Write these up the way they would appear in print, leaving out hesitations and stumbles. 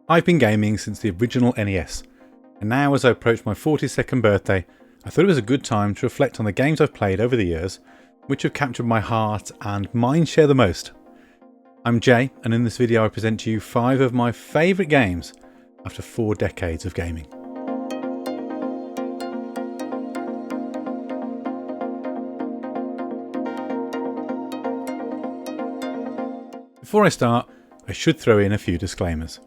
I've been gaming since the original NES, and now as I approach my 42nd birthday, I thought it was a good time to reflect on the games I've played over the years, which have captured my heart and mind share the most. I'm Jay, and in this video I present to you 5 of my favourite games after 4 decades of gaming. Before I start, I should throw in a few disclaimers.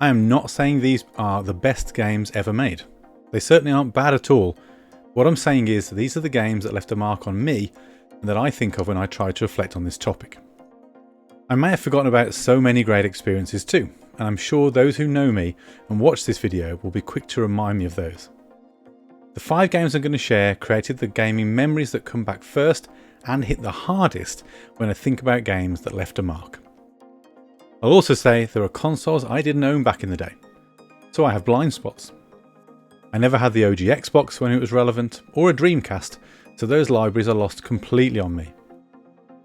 I am not saying these are the best games ever made. They certainly aren't bad at all. What I'm saying is these are the games that left a mark on me and that I think of when I try to reflect on this topic. I may have forgotten about so many great experiences too, and I'm sure those who know me and watch this video will be quick to remind me of those. The 5 games I'm going to share created the gaming memories that come back first and hit the hardest when I think about games that left a mark. I'll also say there are consoles I didn't own back in the day, so I have blind spots. I never had the OG Xbox when it was relevant, or a Dreamcast, so those libraries are lost completely on me.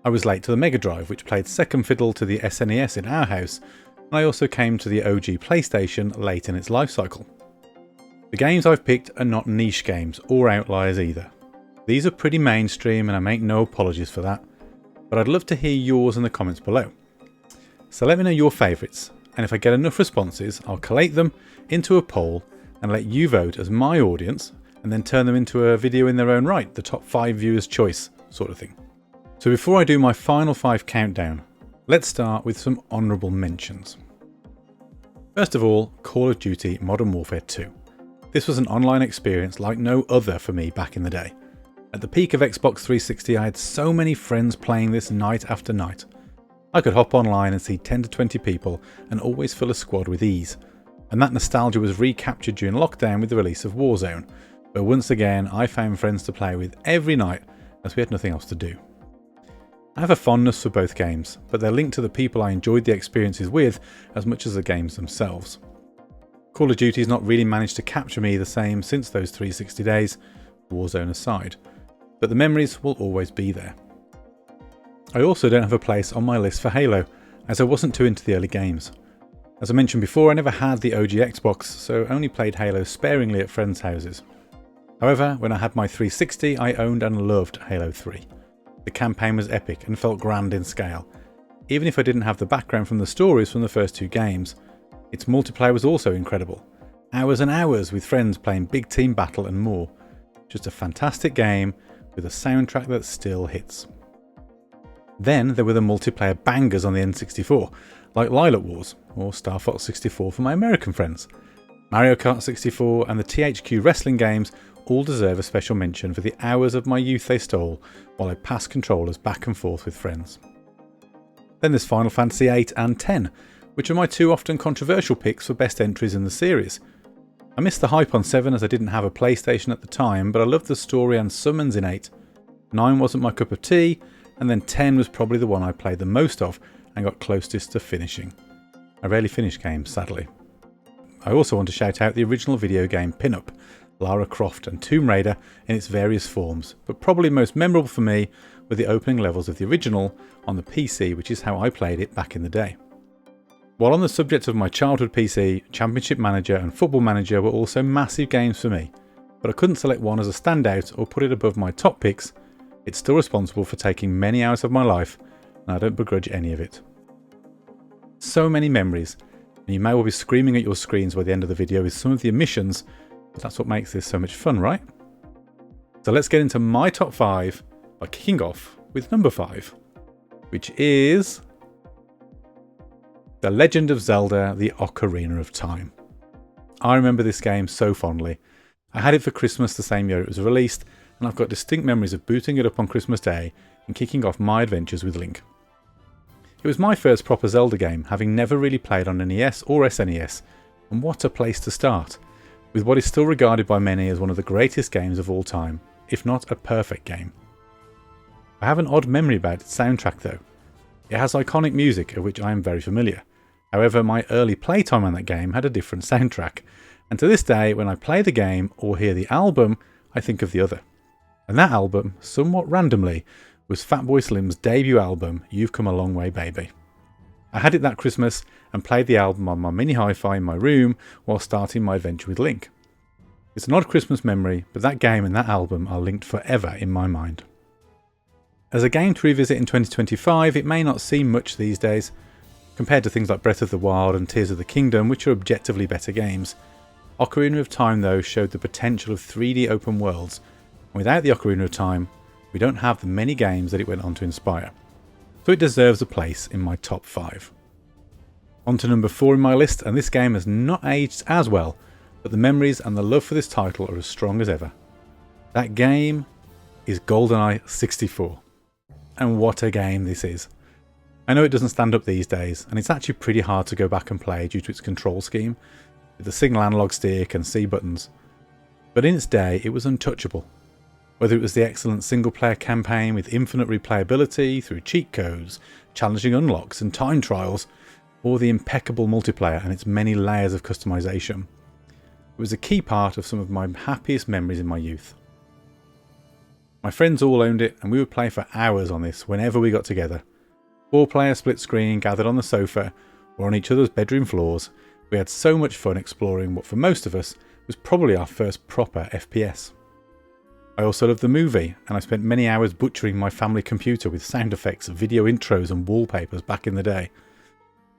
I was late to the Mega Drive, which played second fiddle to the SNES in our house, and I also came to the OG PlayStation late in its life cycle. The games I've picked are not niche games or outliers either. These are pretty mainstream and I make no apologies for that, but I'd love to hear yours in the comments below. So let me know your favourites, and if I get enough responses, I'll collate them into a poll and let you vote as my audience, and then turn them into a video in their own right, the top 5 viewers' choice sort of thing. So before I do my final 5 countdown, let's start with some honourable mentions. First of all, Call of Duty Modern Warfare 2. This was an online experience like no other for me back in the day. At the peak of Xbox 360, I had so many friends playing this night after night. I could hop online and see 10 to 20 people and always fill a squad with ease. And that nostalgia was recaptured during lockdown with the release of Warzone, where once again I found friends to play with every night as we had nothing else to do. I have a fondness for both games, but they're linked to the people I enjoyed the experiences with as much as the games themselves. Call of Duty has not really managed to capture me the same since those 360 days, Warzone aside, but the memories will always be there. I also don't have a place on my list for Halo, as I wasn't too into the early games. As I mentioned before, I never had the OG Xbox, so only played Halo sparingly at friends' houses. However, when I had my 360, I owned and loved Halo 3. The campaign was epic and felt grand in scale. Even if I didn't have the background from the stories from the first 2 games, its multiplayer was also incredible. Hours and hours with friends playing big team battle and more. Just a fantastic game with a soundtrack that still hits. Then there were the multiplayer bangers on the N64, like Lilac Wars or Star Fox 64 for my American friends. Mario Kart 64 and the THQ wrestling games all deserve a special mention for the hours of my youth they stole while I passed controllers back and forth with friends. Then there's Final Fantasy VIII and X, which are my 2 often controversial picks for best entries in the series. I missed the hype on 7 as I didn't have a PlayStation at the time, but I loved the story and summons in 8. 9 wasn't my cup of tea, and then 10 was probably the one I played the most of and got closest to finishing. I rarely finish games, sadly. I also want to shout out the original video game Pin-Up, Lara Croft and Tomb Raider in its various forms, but probably most memorable for me were the opening levels of the original on the PC, which is how I played it back in the day. While on the subject of my childhood PC, Championship Manager and Football Manager were also massive games for me, but I couldn't select one as a standout or put it above my top picks. It's still responsible for taking many hours of my life, and I don't begrudge any of it. So many memories, and you may well be screaming at your screens by the end of the video with some of the omissions, but that's what makes this so much fun, right? So let's get into my top 5 by kicking off with number 5, which is The Legend of Zelda: The Ocarina of Time. I remember this game so fondly. I had it for Christmas the same year it was released, and I've got distinct memories of booting it up on Christmas Day and kicking off my adventures with Link. It was my first proper Zelda game, having never really played on an NES or SNES, and what a place to start, with what is still regarded by many as one of the greatest games of all time, if not a perfect game. I have an odd memory about its soundtrack though. It has iconic music, of which I am very familiar. However, my early playtime on that game had a different soundtrack, and to this day when I play the game or hear the album, I think of the other. And that album, somewhat randomly, was Fatboy Slim's debut album, You've Come a Long Way Baby. I had it that Christmas and played the album on my mini hi-fi in my room while starting my adventure with Link. It's an odd Christmas memory, but that game and that album are linked forever in my mind. As a game to revisit in 2025, it may not seem much these days, compared to things like Breath of the Wild and Tears of the Kingdom, which are objectively better games. Ocarina of Time, though, showed the potential of 3D open worlds, and without the Ocarina of Time, we don't have the many games that it went on to inspire. So it deserves a place in my top 5. On to number 4 in my list, and this game has not aged as well, but the memories and the love for this title are as strong as ever. That game is GoldenEye 64. And what a game this is. I know it doesn't stand up these days, and it's actually pretty hard to go back and play due to its control scheme, with the single analog stick and C buttons. But in its day, it was untouchable. Whether it was the excellent single-player campaign with infinite replayability through cheat codes, challenging unlocks and time trials, or the impeccable multiplayer and its many layers of customization. It was a key part of some of my happiest memories in my youth. My friends all owned it, and we would play for hours on this whenever we got together. 4-player split screen gathered on the sofa or on each other's bedroom floors. We had so much fun exploring what for most of us was probably our first proper FPS. I also loved the movie, and I spent many hours butchering my family computer with sound effects, video intros and wallpapers back in the day.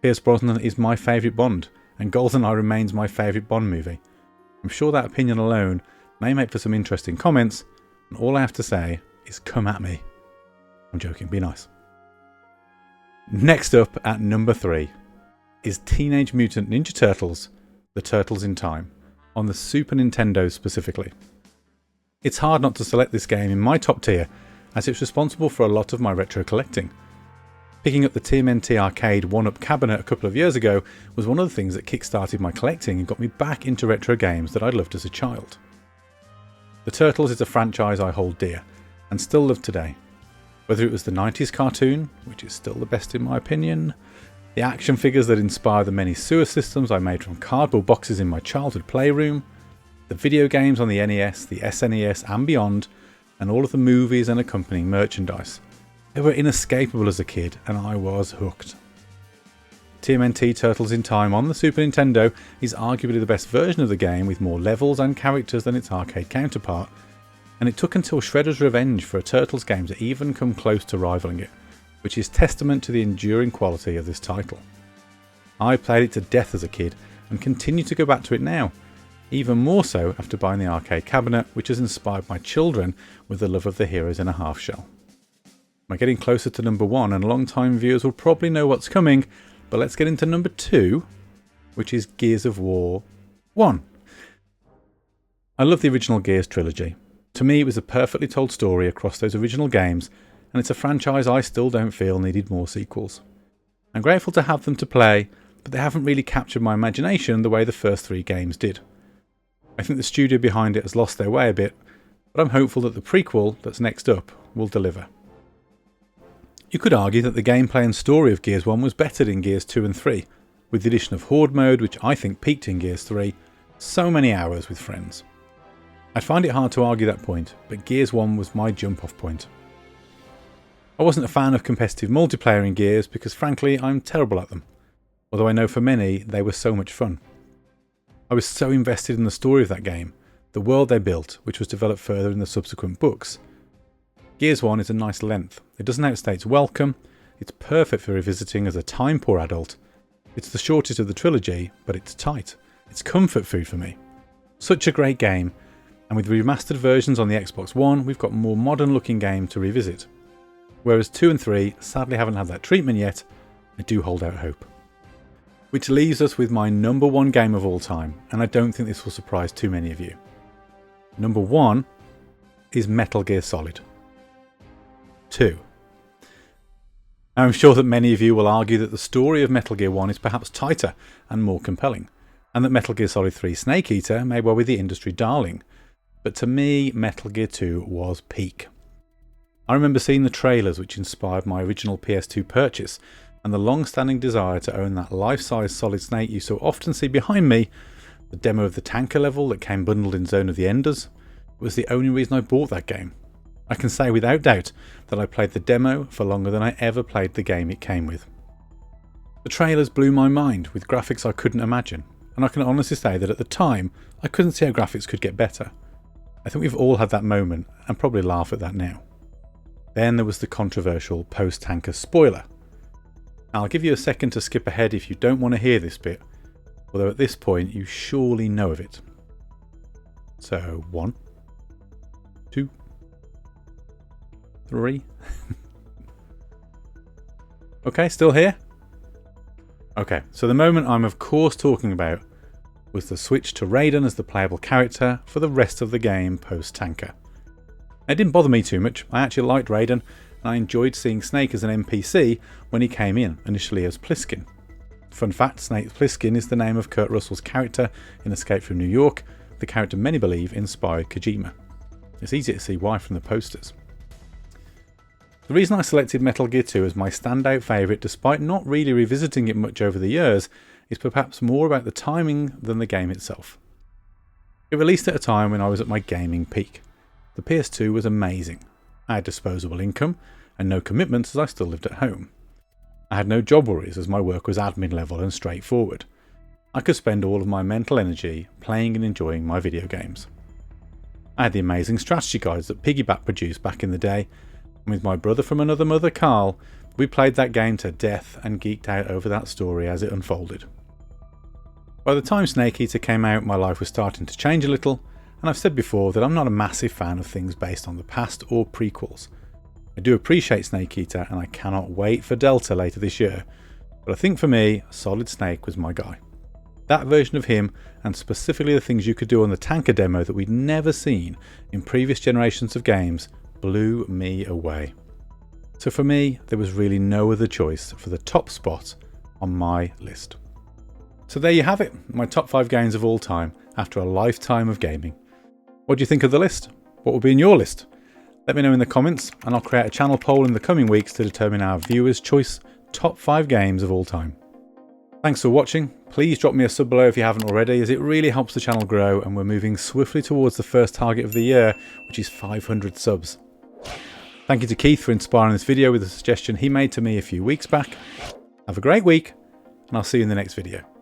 Pierce Brosnan is my favourite Bond, and GoldenEye remains my favourite Bond movie. I'm sure that opinion alone may make for some interesting comments, and all I have to say is come at me. I'm joking, be nice. Next up at number 3 is Teenage Mutant Ninja Turtles, The Turtles in Time, on the Super Nintendo specifically. It's hard not to select this game in my top tier, as it's responsible for a lot of my retro collecting. Picking up the TMNT Arcade 1-Up cabinet a couple of years ago was one of the things that kick-started my collecting and got me back into retro games that I'd loved as a child. The Turtles is a franchise I hold dear, and still love today. Whether it was the 90s cartoon, which is still the best in my opinion, the action figures that inspire the many sewer systems I made from cardboard boxes in my childhood playroom, the video games on the NES, the SNES and beyond, and all of the movies and accompanying merchandise. They were inescapable as a kid, and I was hooked. TMNT Turtles in Time on the Super Nintendo is arguably the best version of the game with more levels and characters than its arcade counterpart, and it took until Shredder's Revenge for a Turtles game to even come close to rivaling it, which is testament to the enduring quality of this title. I played it to death as a kid and continue to go back to it now, even more so after buying the arcade cabinet, which has inspired my children with the love of the heroes in a half shell. We're getting closer to number 1, and long-time viewers will probably know what's coming, but let's get into number 2, which is Gears of War 1. I love the original Gears trilogy. To me, it was a perfectly told story across those original games, and it's a franchise I still don't feel needed more sequels. I'm grateful to have them to play, but they haven't really captured my imagination the way the first 3 games did. I think the studio behind it has lost their way a bit, but I'm hopeful that the prequel that's next up will deliver. You could argue that the gameplay and story of Gears 1 was bettered in Gears 2 and 3, with the addition of Horde mode, which I think peaked in Gears 3, so many hours with friends. I'd find it hard to argue that point, but Gears 1 was my jump off point. I wasn't a fan of competitive multiplayer in Gears because frankly I'm terrible at them, although I know for many they were so much fun. I was so invested in the story of that game, the world they built, which was developed further in the subsequent books. Gears 1 is a nice length, it doesn't outstay its welcome, it's perfect for revisiting as a time-poor adult. It's the shortest of the trilogy, but it's tight. It's comfort food for me. Such a great game, and with remastered versions on the Xbox One, we've got a more modern looking game to revisit. Whereas 2 and 3 sadly haven't had that treatment yet, I do hold out hope. Which leaves us with my number 1 game of all time, and I don't think this will surprise too many of you. Number 1 is Metal Gear Solid 2. Now, I'm sure that many of you will argue that the story of Metal Gear 1 is perhaps tighter and more compelling, and that Metal Gear Solid 3 Snake Eater may well be the industry darling. But to me, Metal Gear 2 was peak. I remember seeing the trailers which inspired my original PS2 purchase, and the long-standing desire to own that life-size Solid Snake you so often see behind me, the demo of the tanker level that came bundled in Zone of the Enders, was the only reason I bought that game. I can say without doubt that I played the demo for longer than I ever played the game it came with. The trailers blew my mind with graphics I couldn't imagine, and I can honestly say that at the time I couldn't see how graphics could get better. I think we've all had that moment and probably laugh at that now. Then there was the controversial post-tanker spoiler. Now, I'll give you a second to skip ahead if you don't want to hear this bit, although at this point you surely know of it. So 1, 2, 3. Okay, still here? Okay, so the moment I'm of course talking about was the switch to Raiden as the playable character for the rest of the game post-tanker. It didn't bother me too much. I actually liked Raiden, and I enjoyed seeing Snake as an NPC when he came in, initially as Pliskin. Fun fact, Snake Plissken is the name of Kurt Russell's character in Escape from New York, the character many believe inspired Kojima. It's easy to see why from the posters. The reason I selected Metal Gear 2 as my standout favourite, despite not really revisiting it much over the years, is perhaps more about the timing than the game itself. It released at a time when I was at my gaming peak. The PS2 was amazing. I had disposable income and no commitments as I still lived at home. I had no job worries as my work was admin level and straightforward. I could spend all of my mental energy playing and enjoying my video games. I had the amazing strategy guides that Piggyback produced back in the day, and with my brother from another mother, Carl, we played that game to death and geeked out over that story as it unfolded. By the time Snake Eater came out, my life was starting to change a little, and I've said before that I'm not a massive fan of things based on the past or prequels. I do appreciate Snake Eater and I cannot wait for Delta later this year, but I think for me, Solid Snake was my guy. That version of him, and specifically the things you could do on the tanker demo that we'd never seen in previous generations of games, blew me away. So for me, there was really no other choice for the top spot on my list. So there you have it, my top 5 games of all time after a lifetime of gaming. What do you think of the list? What will be in your list? Let me know in the comments, and I'll create a channel poll in the coming weeks to determine our viewers' choice top 5 games of all time. Thanks for watching. Please drop me a sub below if you haven't already, as it really helps the channel grow, and we're moving swiftly towards the first target of the year, which is 500 subs. Thank you to Keith for inspiring this video with a suggestion he made to me a few weeks back. Have a great week, and I'll see you in the next video.